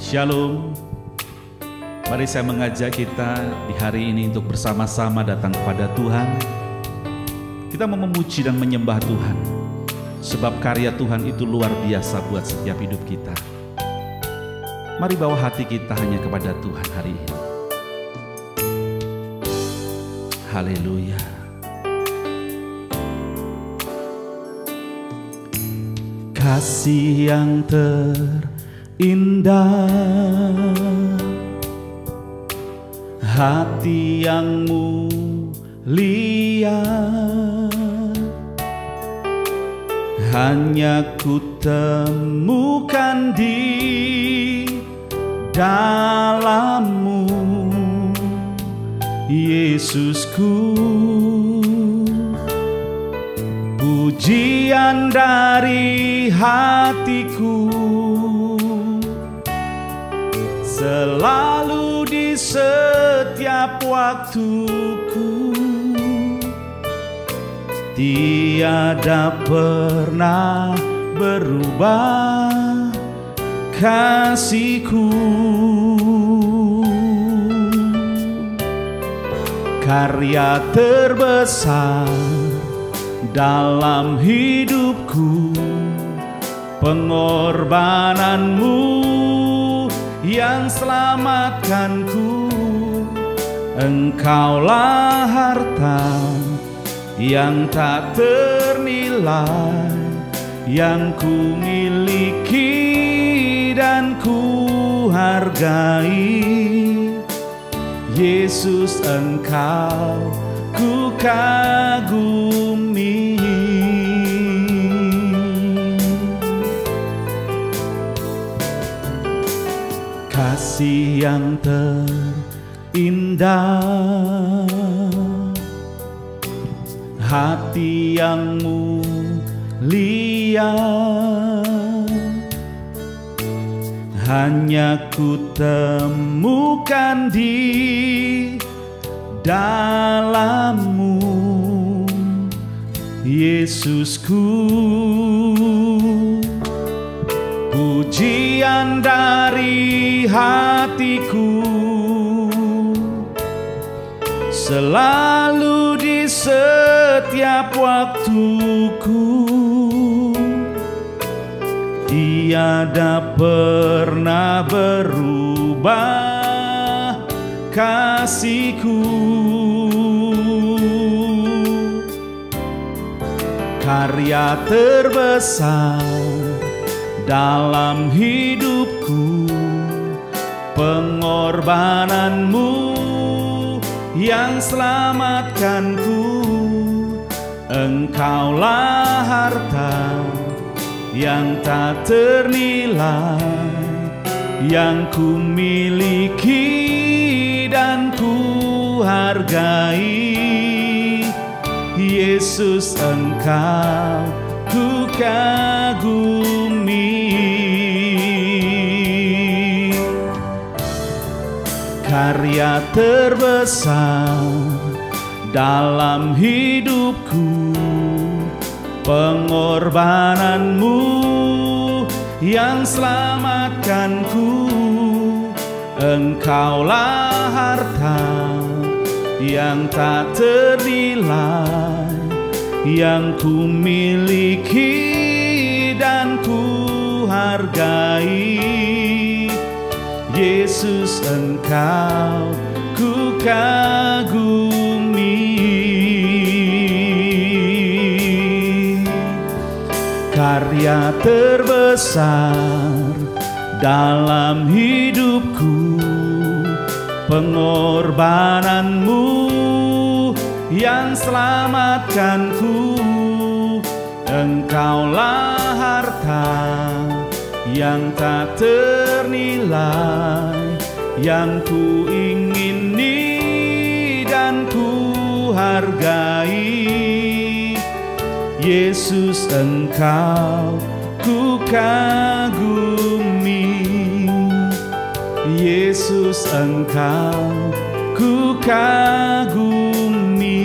Shalom. Mari saya mengajak kita di hari ini untuk bersama-sama datang kepada Tuhan. Kita mau memuji dan menyembah Tuhan, sebab karya Tuhan itu luar biasa buat setiap hidup kita. Mari bawa hati kita hanya kepada Tuhan hari ini. Haleluya. Kasih yang terindah, hati yang mulia, hanya ku temukan di dalam-Mu, Yesusku. Pujian dari hatiku selalu di setiap waktuku, tiada pernah berubah kasih-Ku. Karya terbesar dalam hidupku, pengorbanan-Mu yang selamatkanku. Engkaulah harta yang tak ternilai, yang ku miliki dan ku hargai. Yesus, Engkau ku kagumi. Kasih yang terindah, hati yang mulia, hanya ku temukan di dalam-Mu, Yesusku. Pujian dari hatiku selalu di setiap waktuku, tiada pernah berubah kasih-Ku. Karya terbesar dalam hidupku, pengorbanan-Mu yang selamatkanku. Engkaulah harta yang tak ternilai, yang ku miliki dan ku hargai. Yesus, Engkau ku kagumi. Karya terbesar dalam hidupku, pengorbanan-Mu yang selamatkanku. Engkaulah harta yang tak ternilai, yang ku miliki dan ku hargai. Yesus, Engkau ku kagumi. Karya terbesar dalam hidupku, pengorbanan-Mu yang selamatkanku. Engkaulah harta yang tak ternilai, yang ku ingini dan ku hargai. Yesus, Engkau ku kagumi. Yesus, Engkau ku kagumi.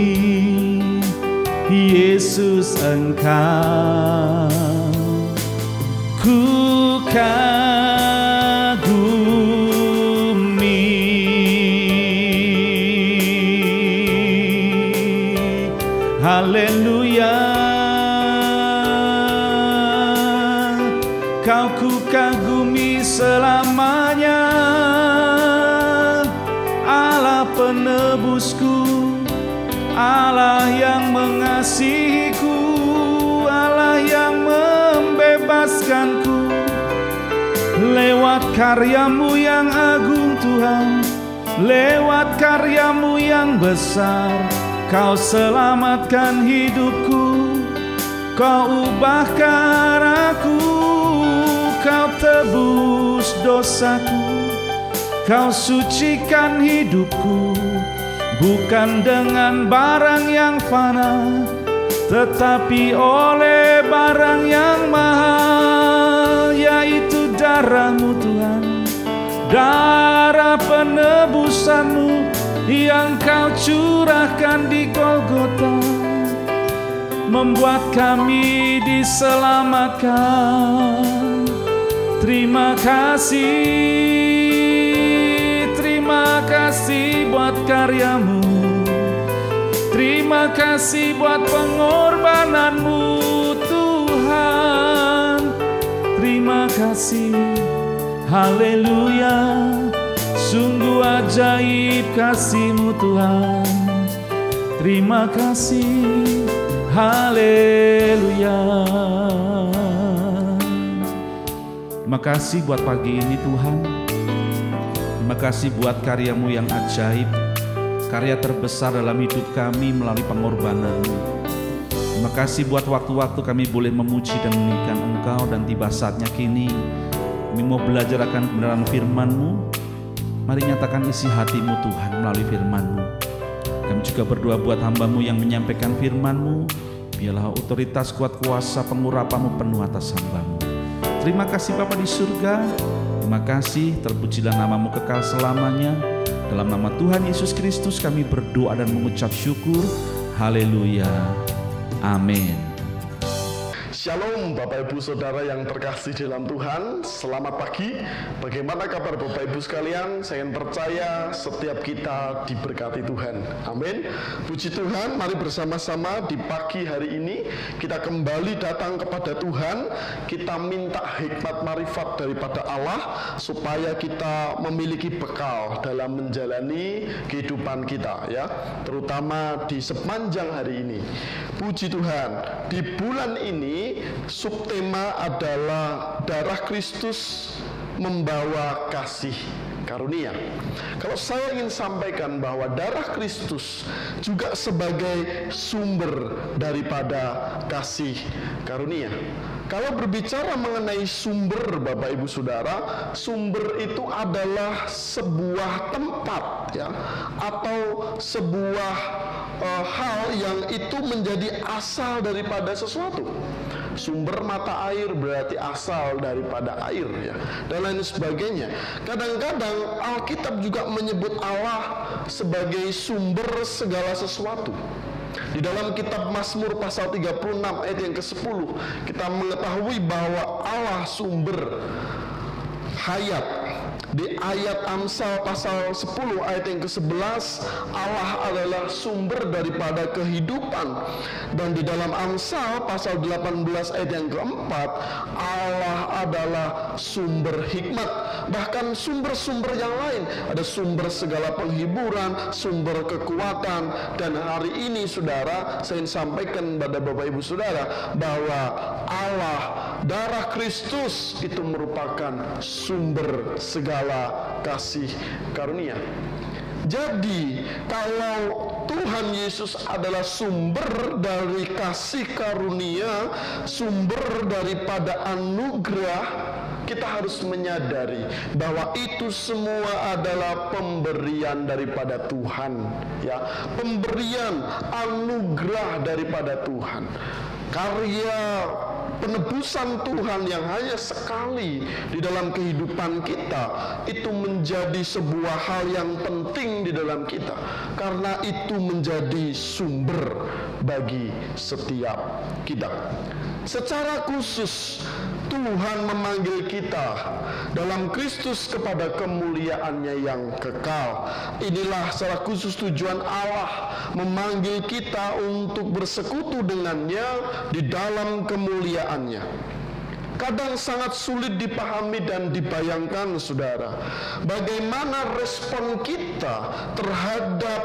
Yesus, Engkau ku kagumi. haleluya. Kau ku kagumi selamanya, Allah penebusku, Allah yang mengasihiku, Allah yang membebaskanku. Lewat karyamu yang agung Tuhan, lewat karyamu yang besar, Kau selamatkan hidupku, Kau ubahkan aku, Kau tebus dosaku, Kau sucikan hidupku. Bukan dengan barang yang fana, tetapi oleh barang yang mahal, yaitu darah-Mu Tuhan, darah penebusan-Mu yang Kau curahkan di Golgota, membuat kami diselamatkan. Terima kasih buat karya-Mu, terima kasih buat pengorbanan-Mu Tuhan. Terima kasih, haleluya. Sungguh ajaib kasih-Mu Tuhan. Terima kasih, haleluya. Terima kasih buat pagi ini Tuhan. Terima kasih buat karya-Mu yang ajaib, karya terbesar dalam hidup kami melalui pengorbanan-Mu. Terima kasih buat waktu-waktu kami boleh memuji dan meninggikan Engkau, dan tiba saatnya kini kami mau belajar akan kebenaran firman-Mu. Mari nyatakan isi hati-Mu Tuhan melalui firman-Mu. Kami juga berdoa buat hamba-Mu yang menyampaikan firman-Mu. Biarlah otoritas kuat kuasa pengurapan-Mu penuh atas hamba-Mu. Terima kasih Bapa di surga. Terima kasih, terpujilah nama-Mu kekal selamanya. Dalam nama Tuhan Yesus Kristus kami berdoa dan mengucap syukur. Haleluya. Amin. Shalom Bapak Ibu Saudara yang terkasih dalam Tuhan. Selamat pagi. Bagaimana kabar Bapak Ibu sekalian? Saya percaya setiap kita diberkati Tuhan. Amin. Puji Tuhan, mari bersama-sama di pagi hari ini kita kembali datang kepada Tuhan. Kita minta hikmat marifat daripada Allah supaya kita memiliki bekal dalam menjalani kehidupan kita, ya, terutama di sepanjang hari ini. Puji Tuhan, di bulan ini subtema adalah darah Kristus membawa kasih karunia. Kalau saya ingin sampaikan bahwa darah Kristus juga sebagai sumber daripada kasih karunia. Kalau berbicara mengenai sumber Bapak Ibu Saudara, sumber itu adalah sebuah tempat, ya, atau sebuah hal yang itu menjadi asal daripada sesuatu. Sumber mata air berarti asal daripada air, ya, dan lain sebagainya. Kadang-kadang Alkitab juga menyebut Allah sebagai sumber segala sesuatu. Di dalam kitab Mazmur pasal 36 ayat yang ke-10 kita mengetahui bahwa Allah sumber hayat. Di ayat Amsal pasal 10 ayat yang ke-11, Allah adalah sumber daripada kehidupan. Dan di dalam Amsal pasal 18 ayat yang ke-4, Allah adalah sumber hikmat. Bahkan sumber-sumber yang lain, ada sumber segala penghiburan, sumber kekuatan. Dan hari ini saudara, saya ingin sampaikan pada Bapak Ibu Saudara bahwa Allah, darah Kristus itu merupakan sumber segala kasih karunia. Jadi kalau Tuhan Yesus adalah sumber dari kasih karunia, sumber daripada anugerah, kita harus menyadari bahwa itu semua adalah pemberian daripada Tuhan, ya, pemberian anugerah daripada Tuhan. Karya penebusan Tuhan yang hanya sekali di dalam kehidupan kita itu menjadi sebuah hal yang penting di dalam kita, karena itu menjadi sumber bagi setiap kita. Secara khusus Tuhan memanggil kita dalam Kristus kepada kemuliaan-Nya yang kekal. Inilah secara khusus tujuan Allah memanggil kita untuk bersekutu dengan-Nya di dalam kemuliaan-Nya. Kadang sangat sulit dipahami dan dibayangkan, saudara, bagaimana respon kita terhadap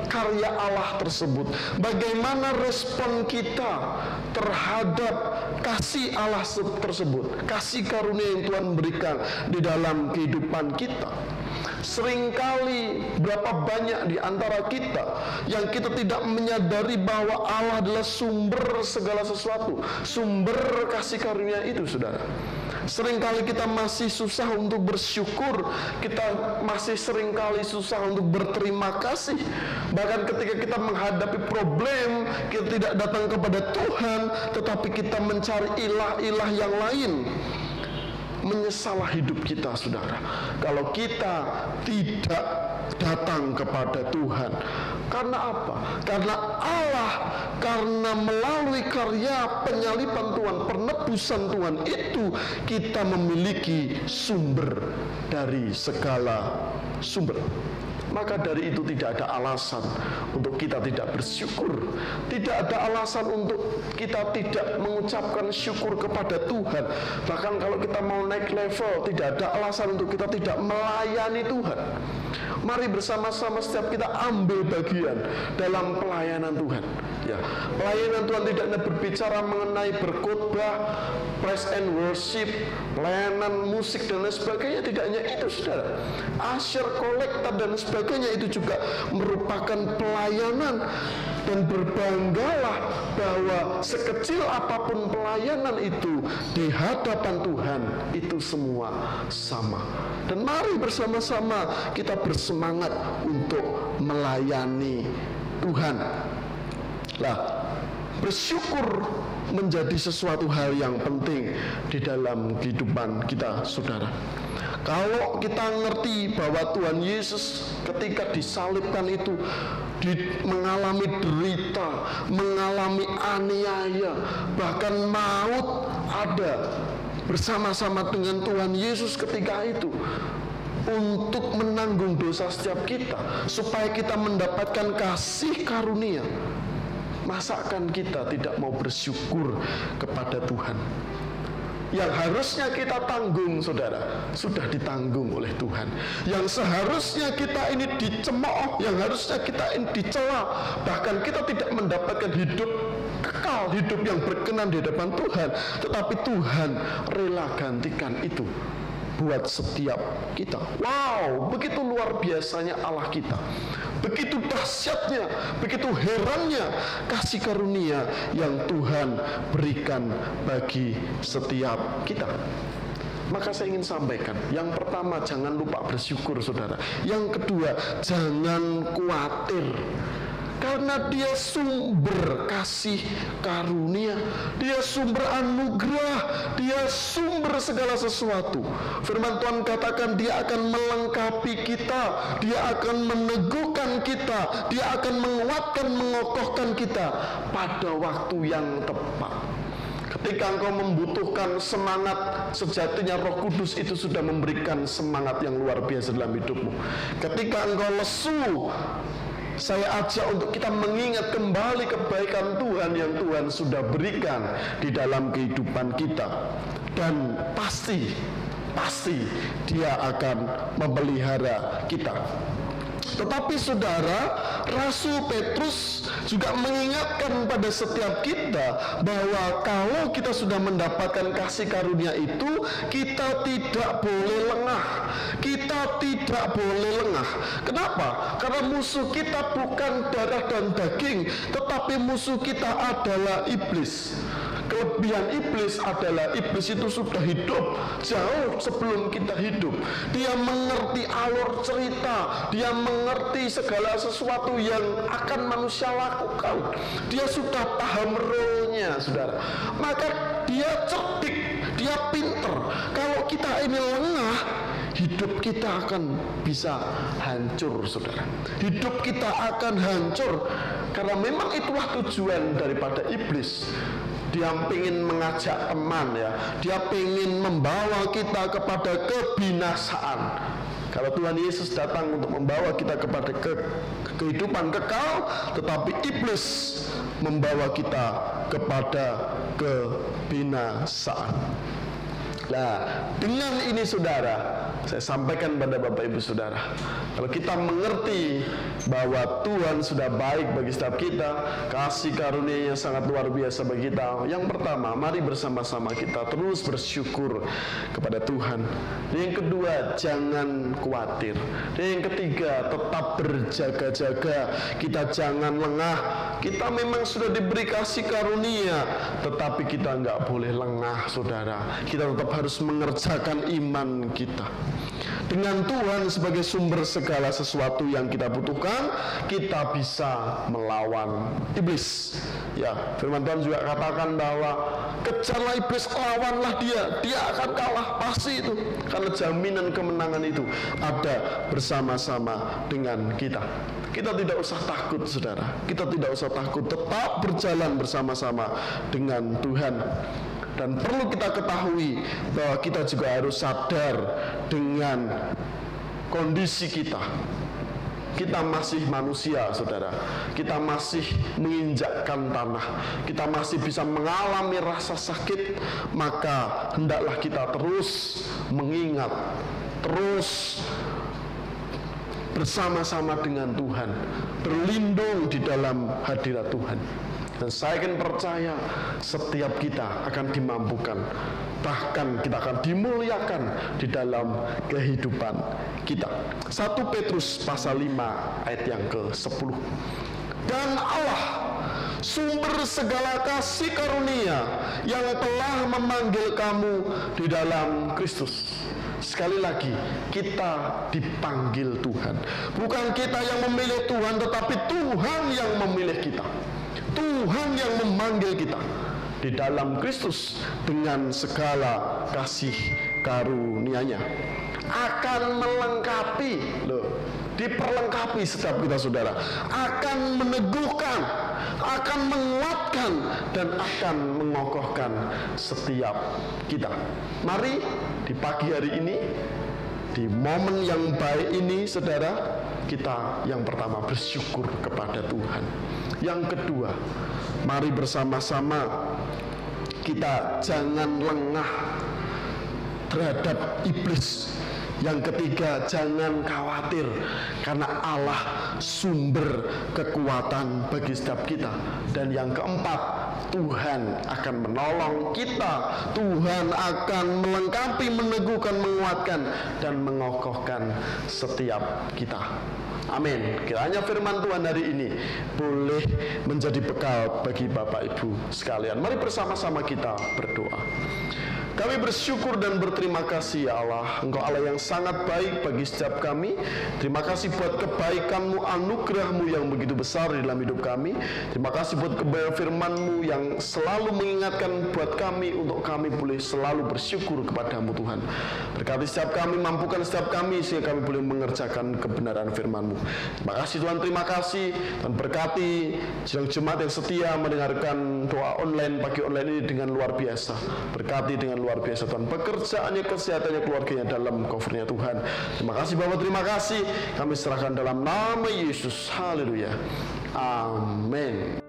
karya Allah tersebut. Bagaimana respon kita terhadap kasih Allah tersebut, kasih karunia yang Tuhan berikan di dalam kehidupan kita. Seringkali berapa banyak di antara kita yang kita tidak menyadari bahwa Allah adalah sumber segala sesuatu, sumber kasih karunia itu, saudara. Seringkali kita masih susah untuk bersyukur, kita masih seringkali susah untuk berterima kasih. Bahkan ketika kita menghadapi problem, kita tidak datang kepada Tuhan, tetapi kita mencari ilah-ilah yang lain. Menyesalah hidup kita, saudara, kalau kita tidak datang kepada Tuhan. Karena apa? Karena Allah, karena melalui karya penyaliban Tuhan, penebusan Tuhan itu, kita memiliki sumber dari segala sumber. Maka dari itu tidak ada alasan untuk kita tidak bersyukur. Tidak ada alasan untuk kita tidak mengucapkan syukur kepada Tuhan. Bahkan kalau kita mau naik level, tidak ada alasan untuk kita tidak melayani Tuhan. Mari bersama-sama setiap kita ambil bagian dalam pelayanan Tuhan. Ya, pelayanan Tuhan tidak hanya berbicara mengenai berkhotbah, praise and worship, pelayanan musik dan lain sebagainya. Tidak hanya itu, saudara. Asyir, kolektor dan sebagainya itu juga merupakan pelayanan. Dan berbanggalah bahwa sekecil apapun pelayanan itu di hadapan Tuhan, itu semua sama. Dan mari bersama-sama kita bersemangat untuk melayani Tuhan. Lah, bersyukur menjadi sesuatu hal yang penting di dalam kehidupan kita, saudara. Kalau kita ngerti bahwa Tuhan Yesus ketika disalibkan itu mengalami derita, mengalami aniaya, bahkan maut ada bersama-sama dengan Tuhan Yesus ketika itu untuk menanggung dosa setiap kita, supaya kita mendapatkan kasih karunia. Masakan kita tidak mau bersyukur kepada Tuhan? Yang harusnya kita tanggung, saudara, sudah ditanggung oleh Tuhan. Yang seharusnya kita ini dicemooh, yang harusnya kita ini dicela, bahkan kita tidak mendapatkan hidup kekal, hidup yang berkenan di hadapan Tuhan, tetapi Tuhan rela gantikan itu buat setiap kita. Wow, begitu luar biasanya Allah kita. Begitu dahsyatnya, begitu herannya kasih karunia yang Tuhan berikan bagi setiap kita. Maka saya ingin sampaikan, yang pertama, jangan lupa bersyukur, saudara. Yang kedua, jangan khawatir. Karena dia sumber kasih karunia, dia sumber anugerah, dia sumber segala sesuatu. Firman Tuhan katakan dia akan melengkapi kita, dia akan meneguhkan kita, dia akan menguatkan, mengokohkan kita pada waktu yang tepat. Ketika engkau membutuhkan semangat, sejatinya Roh Kudus itu sudah memberikan semangat yang luar biasa dalam hidupmu. Ketika engkau lesu, saya ajak untuk kita mengingat kembali kebaikan Tuhan yang Tuhan sudah berikan di dalam kehidupan kita. Dan pasti Dia akan memelihara kita. Tetapi saudara, Rasul Petrus juga mengingatkan pada setiap kita bahwa kalau kita sudah mendapatkan kasih karunia itu, kita tidak boleh lengah. Kita tidak boleh lengah. Kenapa? Karena musuh kita bukan darah dan daging, tetapi musuh kita adalah iblis. Kelebihan iblis adalah iblis itu sudah hidup jauh sebelum kita hidup. Dia mengerti alur cerita, dia mengerti segala sesuatu yang akan manusia lakukan. Dia sudah paham role-nya, saudara. Maka dia cerdik, dia pinter. Kalau kita ini lengah, hidup kita akan bisa hancur, saudara. Hidup kita akan hancur. Karena memang itulah tujuan daripada iblis. dia ingin mengajak teman ya, dia ingin membawa kita kepada kebinasaan. Kalau Tuhan Yesus datang untuk membawa kita kepada kehidupan kekal, tetapi iblis membawa kita kepada kebinasaan. Nah, dengan ini saudara, saya sampaikan pada Bapak Ibu Saudara, kalau kita mengerti bahwa Tuhan sudah baik bagi setiap kita, kasih karunia-Nya sangat luar biasa bagi kita. Yang pertama, mari bersama-sama kita terus bersyukur kepada Tuhan. Dan yang kedua, jangan khawatir. Dan yang ketiga, tetap berjaga-jaga. Kita jangan lengah. Kita memang sudah diberi kasih karunia, tetapi kita nggak boleh lengah, saudara. Kita tetap harus mengerjakan iman kita. Dengan Tuhan sebagai sumber segala sesuatu yang kita butuhkan, kita bisa melawan iblis. Ya, firman Tuhan juga katakan bahwa kejarlah iblis, lawanlah dia akan kalah, pasti itu. Karena jaminan kemenangan itu ada bersama-sama dengan kita. Kita tidak usah takut, saudara. Kita tidak usah takut, tetap berjalan bersama-sama dengan Tuhan. Dan perlu kita ketahui bahwa kita juga harus sadar dengan kondisi kita. Kita masih manusia, saudara. Kita masih menginjakkan tanah. Kita masih bisa mengalami rasa sakit. Maka hendaklah kita terus mengingat, terus bersama-sama dengan Tuhan, berlindung di dalam hadirat Tuhan. Dan saya akan percaya setiap kita akan dimampukan, bahkan kita akan dimuliakan di dalam kehidupan kita. 1 Petrus pasal 5 ayat yang ke-10. Dan Allah, sumber segala kasih karunia, yang telah memanggil kamu di dalam Kristus. Sekali lagi, kita dipanggil Tuhan. Bukan kita yang memilih Tuhan, tetapi Tuhan yang memilih kita. Tuhan yang memanggil kita di dalam Kristus dengan segala kasih karunia-Nya. Akan melengkapi, diperlengkapi setiap kita, saudara. Akan meneguhkan, akan menguatkan, dan akan mengokohkan setiap kita. Mari di pagi hari ini, di momen yang baik ini, saudara, kita yang pertama bersyukur kepada Tuhan. Yang kedua, mari bersama-sama kita jangan lengah terhadap iblis. Yang ketiga, jangan khawatir, karena Allah sumber kekuatan bagi setiap kita. Dan yang keempat, Tuhan akan menolong kita. Tuhan akan melengkapi, meneguhkan, menguatkan, dan mengokohkan setiap kita. Amin. Kiranya firman Tuhan hari ini boleh menjadi bekal bagi Bapak Ibu sekalian. Mari bersama-sama kita berdoa. Kami bersyukur dan berterima kasih, ya Allah. Engkau Allah yang sangat baik bagi setiap kami. Terima kasih buat kebaikan-Mu, anugerah-Mu yang begitu besar di dalam hidup kami. Terima kasih buat kebenaran firman-Mu yang selalu mengingatkan buat kami, untuk kami boleh selalu bersyukur kepada-Mu, Tuhan. Berkati setiap kami, mampukan setiap kami, sehingga kami boleh mengerjakan kebenaran firman-Mu. Terima kasih Tuhan, terima kasih. Dan berkati sidang jemaat yang setia mendengarkan doa online, pagi online ini dengan luar biasa. Berkati dengan luar biasa Tuhan, pekerjaannya, kesehatannya, keluarganya dalam covernya Tuhan. Terima kasih Bapak, terima kasih. Kami serahkan dalam nama Yesus. Haleluya. Amin.